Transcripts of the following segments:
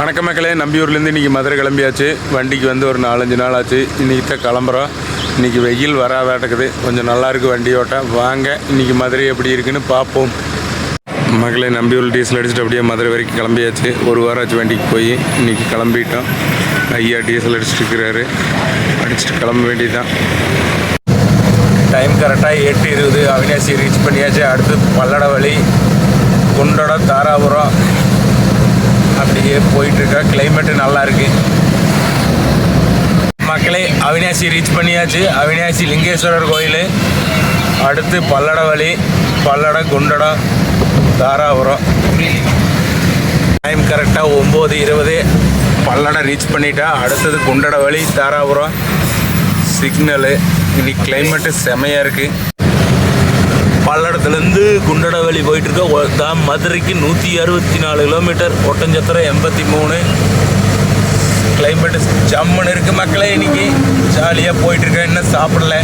வணக்க மக்களே, நம்பியூர்லேருந்து இன்றைக்கி மதுரை கிளம்பியாச்சு. வண்டிக்கு வந்து ஒரு 4-5 நாள் ஆச்சு. இன்றைக்கி தான் கிளம்புறோம். இன்றைக்கி வெயில் வராதாட்டக்குது, கொஞ்சம் நல்லாயிருக்கு வண்டி ஓட்ட. வாங்க இன்றைக்கி மதுரை எப்படி இருக்குன்னு பார்ப்போம். மக்களே, நம்பியூர் டீசல் அடிச்சுட்டு அப்படியே மதுரை வரைக்கும் கிளம்பியாச்சு. ஒரு வாரம் ஆச்சு வண்டிக்கு போய். இன்றைக்கி கிளம்பிட்டோம். ஐயா டீசல் அடிச்சுட்டு இருக்கிறாரு. அடிச்சுட்டு கிளம்ப வேண்டியதுதான். டைம் கரெக்டாக 8:20. அவினாசி ரீச் பண்ணியாச்சு. அடுத்து பல்லட வழி, குண்டடம், தாராபுரம் அப்படியே போயிட்டுருக்கா. கிளைமேட்டு நல்லா இருக்கு மக்களே. அவினாசி ரீச் பண்ணியாச்சு. அவினாசி லிங்கேஸ்வரர் கோயில், அடுத்து பல்லட வழி, பல்லடம், குண்டடம், தாராபுரம். டைம் கரெக்டாக 9:20. பல்லடம் ரீச் பண்ணிட்டா. அடுத்தது குண்டட வழி, தாராபுரம். சிக்னலு. இன்னைக்கு கிளைமேட்டு செமையாக இருக்குது. பல்லடத்துலேருந்து குண்டட வழி போயிட்டுருக்க. மதுரைக்கு 164 கிலோமீட்டர். ஒட்டஞ்சத்திரம் 83. கிளைமேட்டு ஜம்முன்னு இருக்குது மக்களே. இன்னைக்கு ஜாலியாக போயிட்டுருக்கேன். இன்னும் சாப்பிடல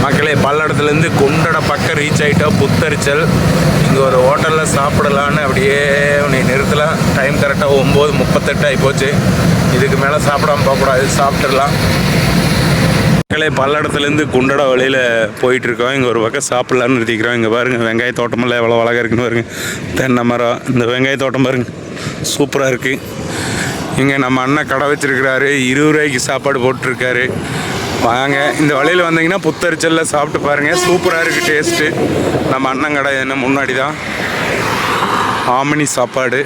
மக்களே. பல்லடத்துலேருந்து குண்டட பக்கம் ரீச் ஆகிட்டோம். புத்தரிச்சல். இங்கே ஒரு ஹோட்டலில் சாப்பிடலான்னு அப்படியே உன்னை நிறுத்தலாம். டைம் கரெக்டாக 9:38 ஆகி போச்சு. இதுக்கு மேலே சாப்பிடாம போகக்கூடாது, சாப்பிட்றலாம் மக்களே. பல்லடத்துலேருந்து குண்டட வழியில் போயிட்டுருக்கோம். இங்கே ஒரு பக்கம் சாப்பிட்லான்னு நிறுத்திக்கிறோம். இங்கே பாருங்கள், வெங்காய தோட்டமெல்லாம் எவ்வளோ அழகாக இருக்குன்னு பாருங்கள். தென்னை மரம், இந்த வெங்காய தோட்டம் பாருங்கள், சூப்பராக இருக்குது. இங்கே நம்ம அண்ணன் கடை வச்சுருக்கிறாரு. 20 ரூபாய்க்கு சாப்பாடு போட்டிருக்காரு. வாங்க இந்த வழியில் வந்தீங்கன்னா புத்தரிச்சலில் சாப்பிட்டு பாருங்கள். சூப்பராக இருக்குது டேஸ்ட்டு. நம்ம அண்ணன் கடை என்ன முன்னாடி தான். ஆமினி சாப்பாடு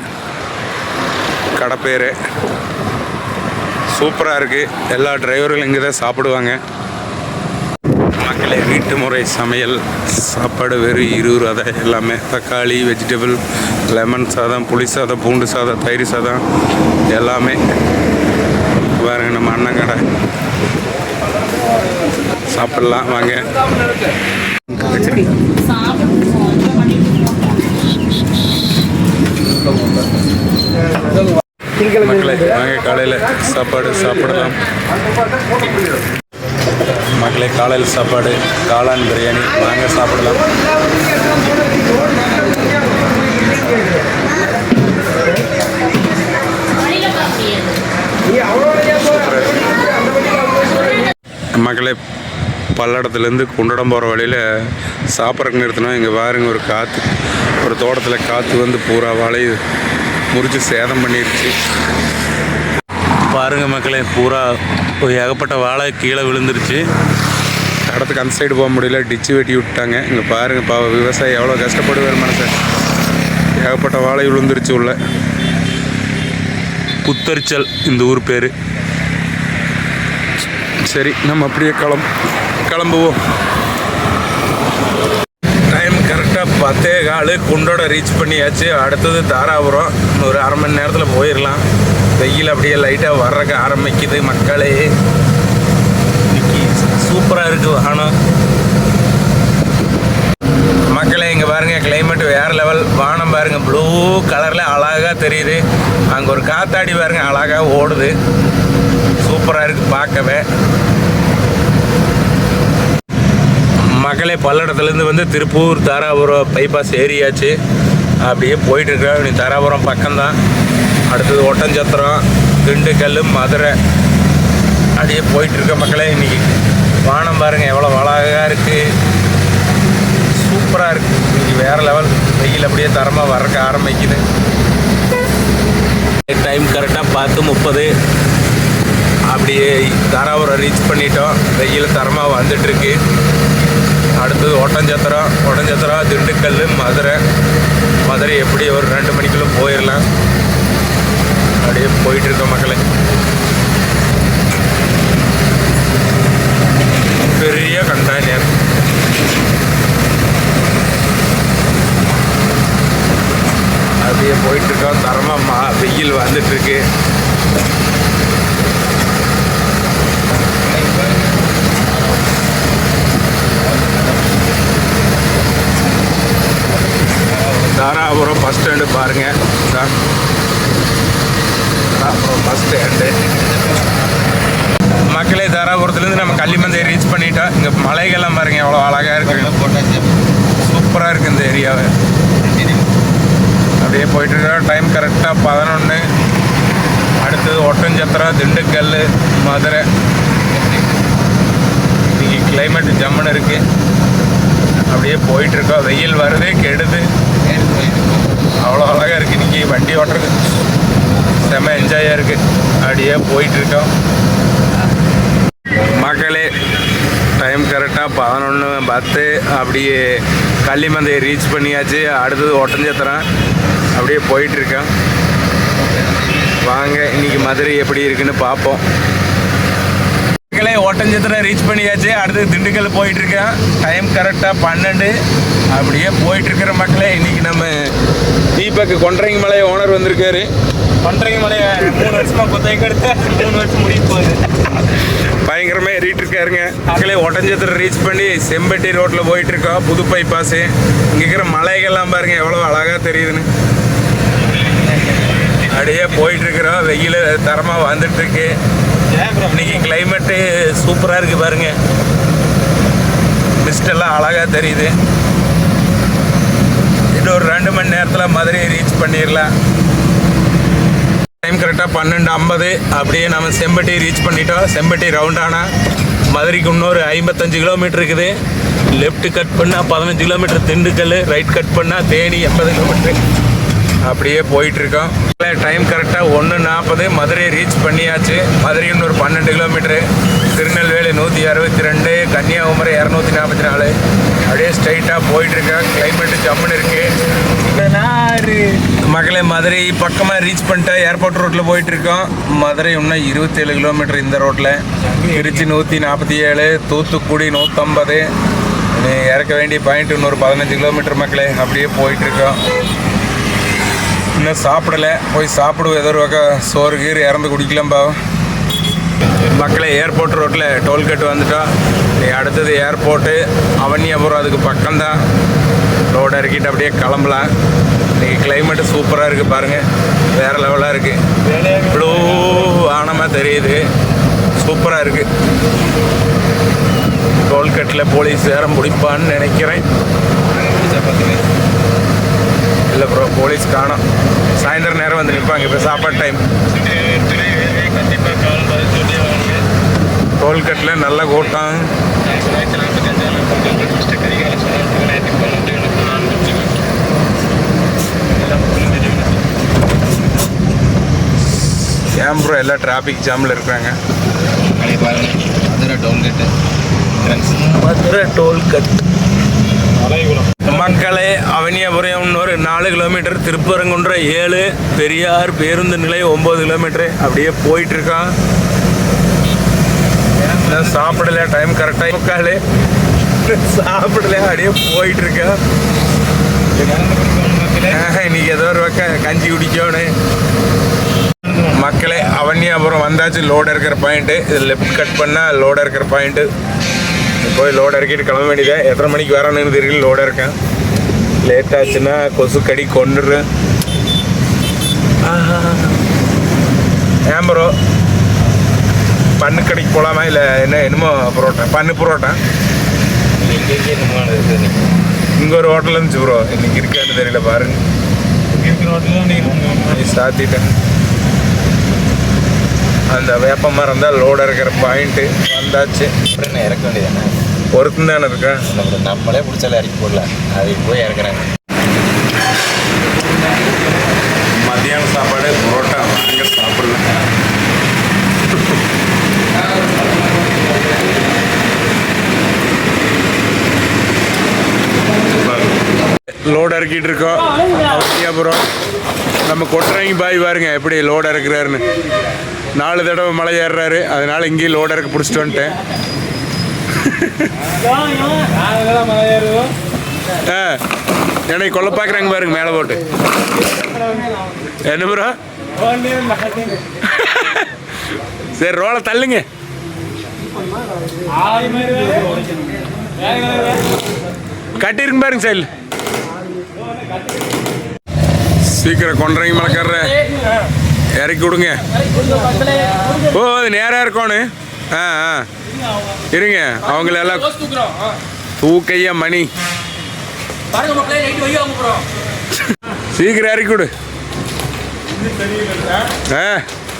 கடை பேர். சூப்பராக இருக்குது. எல்லா டிரைவர்களும் இங்கே தான் சாப்பிடுவாங்க மக்களே. வீட்டு முறை சமையல் சாப்பாடு வெறும் 20 ரூபா தான். எல்லாமே தக்காளி, வெஜிடபிள், லெமன் சாதம், புளி சாதம், பூண்டு சாதம், தயிர் சாதம் எல்லாமே பாருங்க. நம்ம அண்ணன் கடை. சாப்பிடலாம் வாங்க. மக்களை வாங்க, காலையில் சாப்பாடு சாப்பிடலாம் மக்களே. காலையில் சாப்பாடு காளான் பிரியாணி, வாங்க சாப்பிடலாம். மக்களே, பல்லடத்துலேருந்து குண்டடம் போகிற வழியில் சாப்பிட்றக்கு நிறுத்தினோம். இங்கே பாருங்க, ஒரு காற்று, ஒரு தோட்டத்தில் காற்று வந்து பூரா வாழையை முறிச்சு சேதம் பண்ணிடுச்சு பாருங்கள் மக்களே. பூரா ஏகப்பட்ட வாழை கீழே விழுந்துருச்சு. இடத்துக்கு அந்த சைடு போக முடியல, டிச்சு வெட்டி விட்டாங்க. இங்கே பாருங்கள், பாவ விவசாயி எவ்வளோ கஷ்டப்படுவார் மனுஷன். ஏகப்பட்ட வாழை விழுந்துருச்சு உள்ள. புத்தரிச்சல் இந்த ஊர் பேர். சரி, நம்ம அப்படியே கிளம்புவோம். டைம் கரெக்டாக 10:15. குண்டோட ரீச் பண்ணியாச்சு. அடுத்தது தாராபுரம். ஒரு அரை மணி நேரத்தில் போயிடலாம். வெயில் அப்படியே லைட்டாக வர்றக்க ஆரம்பிக்குது மக்களே. இன்னைக்கு சூப்பராக இருக்குது வானம் மக்களே. இங்கே பாருங்கள், கிளைமேட் வேறு லெவல். வானம் பாருங்கள், ப்ளூ கலரில் அழகாக தெரியுது. அங்கே ஒரு காத்தாடி பாருங்கள், அழகாக ஓடுது. சூப்பராக இருக்குது பார்க்கவே மக்களே. பல்லடத்துலேருந்து வந்து திருப்பூர், தாராபுரம் பைபாஸ் ஏரியாச்சு. அப்படியே போயிட்டுருக்கோம். இப்படி தாராபுரம் பக்கம்தான். அடுத்தது ஒட்டஞ்சத்திரம், திண்டுக்கல், மதுரை அப்படியே போயிட்டுருக்க மக்களே. இன்றைக்கி வானம் பாருங்கள் எவ்வளோ அழகாக இருக்குது. சூப்பராக இருக்குது. இன்றைக்கி வேறு லெவல். வெயில் அப்படியே தரமாக வர்றக்க ஆரம்பிக்குது. டைம் கரெக்டாக 10:30. அப்படியே தாராபுரம் ரீச் பண்ணிட்டோம். வெயில் தரமாக வந்துட்டுருக்கு. அடுத்தது ஒட்டஞ்சத்திரம், திண்டுக்கல், மதுரை எப்படி ஒரு 2 மணிக்குள்ளே போயிடலாம். அப்படியே போயிட்டுருக்கோம் மக்களே. பெரிய கண்டெய்னர். அப்படியே போயிட்டுருக்கோம். தரமாக வெயில் வந்துட்டுருக்கு. தாராபுரம் பஸ் ஸ்டாண்டு பாருங்கள். தாராபுரம் பஸ் ஸ்டாண்டு மக்களே. தாராபுரத்துலேருந்து நம்ம கள்ளிமந்தை ரீச் பண்ணிட்டோம். இங்கே மலைகள்லாம் பாருங்கள் எவ்வளோ அழகாக இருக்குது. சூப்பராக இருக்குது இந்த ஏரியாவை. அப்படியே போயிட்டுருக்கோம். டைம் கரெக்டாக 11. அடுத்தது ஒட்டஞ்சத்திரம், திண்டுக்கல், மதுரை. இன்றைக்கி கிளைமேட் ஜம்முன்னு இருக்குது. அப்படியே போயிட்டுருக்கோம். வெயில் வருது, கெடுது. அவ்வளோ அழகாக இருக்குது. இன்றைக்கி வண்டி ஓட்டுறது செம்ம என்ஜாயாக இருக்குது. அப்படியே போயிட்டுருக்கோம். மக்களே டைம் கரெக்டாக 11:10. அப்படியே கள்ளிமந்தையை ரீச் பண்ணியாச்சு. அடுத்தது ஒட்டஞ்சத்திரம். அப்படியே போயிட்டுருக்கோம். வாங்க இன்றைக்கி மதுரை எப்படி இருக்குன்னு பார்ப்போம். மக்களே ஒட்டஞ்சத்திரம் ரீச் பண்ணியாச்சு. அடுத்தது திண்டுக்கல் போயிட்டுருக்கேன். டைம் கரெக்டாக 12. அப்படியே போயிட்டுருக்கிற மக்களே. இன்றைக்கி நம்ம தீபக் கொன்றைங்க மலை ஓனர் வந்திருக்காரு. கொன்றைங்க மலை 3 வருஷமாக குத்தகைக்கு எடுத்து 3 வருஷம் முடிய போகுது. பயங்கரமாக ஏறிட்டு இருக்காருங்க. மக்களே ஒட்டஞ்சத்திரம் ரீச் பண்ணி செம்பட்டி ரோட்டில் போயிட்டுருக்கோம். புது பைபாஸு. இங்கே இருக்கிற மலைகள்லாம் பாருங்கள் எவ்வளோ அழகாக தெரியுதுன்னு. அப்படியே போயிட்டுருக்குறோம். வெயில் தரமாக வந்துட்டுருக்கு. இன்னைக்கு கிளைமேட்டு சூப்பராக இருக்குது பாருங்கள். மிஸ்டெல்லாம் அழகாக தெரியுது. இன்னும் ஒரு 2 மணி நேரத்தில் மதுரையை ரீச் பண்ணிடலாம். டைம் கரெக்டாக 12:50. அப்படியே நம்ம செம்பட்டி ரீச் பண்ணிட்டோம். செம்பட்டி ரவுண்டானா மதுரைக்கு இன்னொரு 55 கிலோமீட்டர் இருக்குது. லெஃப்ட் கட் பண்ணால் 15 கிலோமீட்டர் திண்டுக்கல், ரைட் கட் பண்ணால் தேனி 80 கிலோமீட்டர். அப்படியே போயிட்டுருக்கோம். டைம் கரெக்டாக 1:40. மதுரையை ரீச் பண்ணியாச்சு. மதுரை இன்னொரு 12 கிலோமீட்டரு. திருநெல்வேலி 162, கன்னியாகுமரி 244. அப்படியே ஸ்ட்ரைட்டாக போயிட்டுருக்கேன். கிளைமேட்டு ஜம்முன்னு இருக்குது. மக்களே மதுரை பக்கமாக ரீச் பண்ணிட்டா. ஏர்போர்ட் ரோட்டில் போயிட்டுருக்கோம். மதுரை இன்னும் 27 கிலோமீட்டர் இந்த ரோட்டில். திருச்சி 147, தூத்துக்குடி 150. இறக்க வேண்டிய பாயிண்ட் இன்னொரு 15 கிலோமீட்டர் மக்களே. அப்படியே போயிட்டுருக்கோம். இன்னும் சாப்பிடலை. போய் சாப்பிடுவோம். ஏதோ ஒரு வகை சோறு கீறு இறந்து குடிக்கலாம்பா. மக்களே ஏர்போர்ட் ரோட்டில் டோல்கேட் வந்துட்டோம். அடுத்தது ஏர்போர்ட்டு அவனியாபுரம். அதுக்கு பக்கம்தான். ரோடு இறக்கிட்டு அப்படியே கிளம்பலாம். இன்றைக்கி கிளைமேட்டு சூப்பராக இருக்குது பாருங்கள். வேறு லெவலாக இருக்குது. ப்ளூ வானமாக தெரியுது. சூப்பராக இருக்குது. டோல்கேட்டில் போலீஸ் வேற முடிப்பான்னு நினைக்கிறேன். இல்லை ப்ரோ, போலீஸ் காணோம். சாயந்தரம் நேரம் வந்து நிற்பாங்க. இப்போ சாப்பாடு டைம். டோல்கேட்டில் நல்ல கூட்டம். ஏன் ப்ரோ எல்லாம் டிராஃபிக் ஜாமில் இருக்கிறாங்க. மதுரை டோல்கட். மக்களே அவனியாபுரம் இன்னொரு 4 கிலோமீட்டர். திருப்பரங்குன்றம் 7, பெரியார் பேருந்து நிலையம் 9 கிலோமீட்டரு. அப்படியே போயிட்டுருக்கான். சாப்பிடல. டைம் கரெக்டாக 3:45. சாப்பிடல. அப்படியே போயிட்டுருக்கேன். இன்னைக்கு ஏதோ ஒரு பக்கம் கஞ்சி குடிக்கணும். மக்களே அவனியாபுரம் வந்தாச்சு. லோடு இருக்கிற பாயிண்ட்டு. இது லெஃப்ட் கட் பண்ணால் லோடு இருக்கிற பாயிண்ட்டு. போய் லோடு இறக்கிட்டு கிளம்ப வேண்டியதான். எத்தனை மணிக்கு வரணும்னு தெரியல. லோடு இருக்கேன். லேட் ஆச்சுன்னா கொசு கடி கொண்டுடுறேன். ஏன் ப்ரோ பண்ணு கடைக்கு போகலாமா? இல்லை என்னமோ பரோட்டா, பண்ணு பரோட்டா இங்கே ஒரு ஹோட்டல் இருந்துச்சு ப்ரோ. இன்னைக்கு இருக்கான்னு தெரியல பாருங்க. இருக்கிற ஹோட்டல் சாத்திட்டேன். அந்த வேப்ப மரம் தான் லோடு இருக்கிற பாயிண்ட்டு. வந்தாச்சு. அப்புறம் இறக்க வேண்டியதானே. பொறுத்து தானே இருக்கேன். நம்மளே பிடிச்சாலும் இறக்கி போடல. அதுக்கு போய் இறக்குறாங்க. மத்தியானம் சாப்பாடு பரோட்டா வாங்க சாப்பிடலாம். லோடு இறக்கிட்டு இருக்கோம். அப்புறம் நம்ம கொட்டுறவங்க பாய் பாருங்க எப்படி லோடு இறக்குறாருன்னு. 4 தடவை மலை ஏறுறாரு. அதனால இங்கேயும் லோடு இறக்க பிடிச்சிட்டு வந்துட்டேன். என்னை கொல்ல பார்க்குறாங்க பாருங்க மேலே போட்டு. என்ன ப்ரோ? சரி ரோலை தள்ளுங்க. கட்டிருங்க பாருங்க சைல். சீக்கிரம் கொண்டுறீங்க மலைக்காரர இறக்கி விடுங்க. ஓ அது நேராக இருக்கணும். இருங்க அவங்களெல்லாம் தூக்கையா மணி. சீக்கிரம் இறக்கி விடு.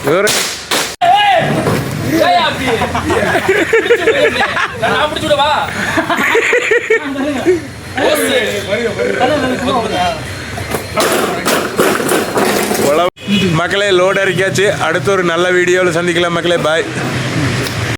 இவரு மக்களே லோட் இறக்கியாச்சு. அடுத்த ஒரு நல்ல வீடியோவில் சந்திக்கலாம் மக்களே. பாய்.